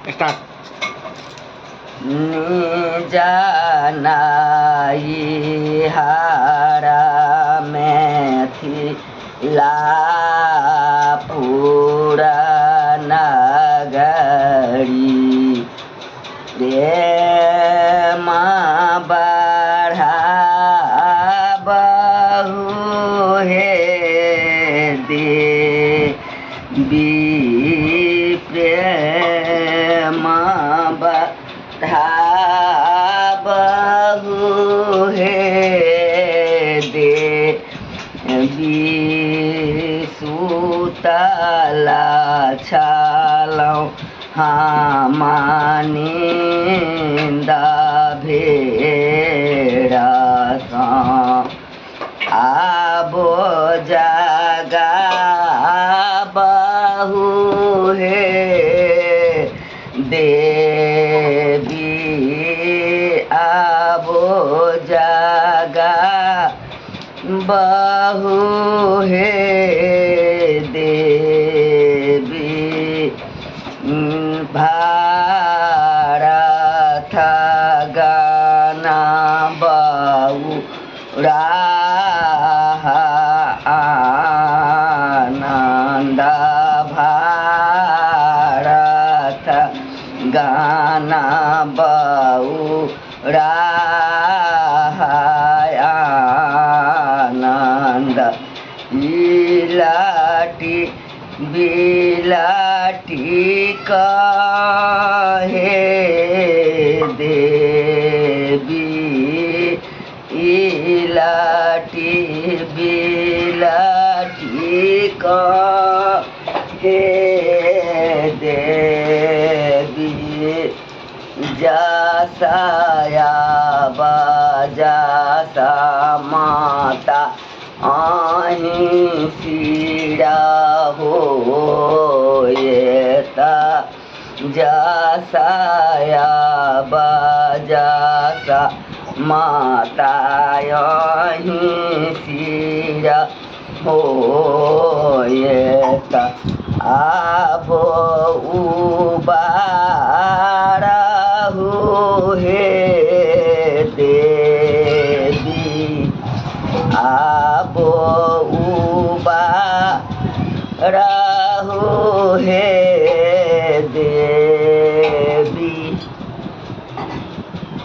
Start. Janai हारा मेथी ला पुराना गड़ी प्रेम बढ़ा बहु हे देवी प्रेम बढ़ा बहु हे देवी सुतला छलौं हमानिंदा भेड़ा आबो जगा बहु हे देवी आबो जगा बहु हे देवी भारत गाना बहु आनंद भारत गाना बहु आनंद बिलाटी बिलाटी कहे देवी इलाटी बिलाटी कहे देवी जसाया बजासा माता आही सीड़ा हो जसाया बजासा माता आही सीड़ा हो आबो उबा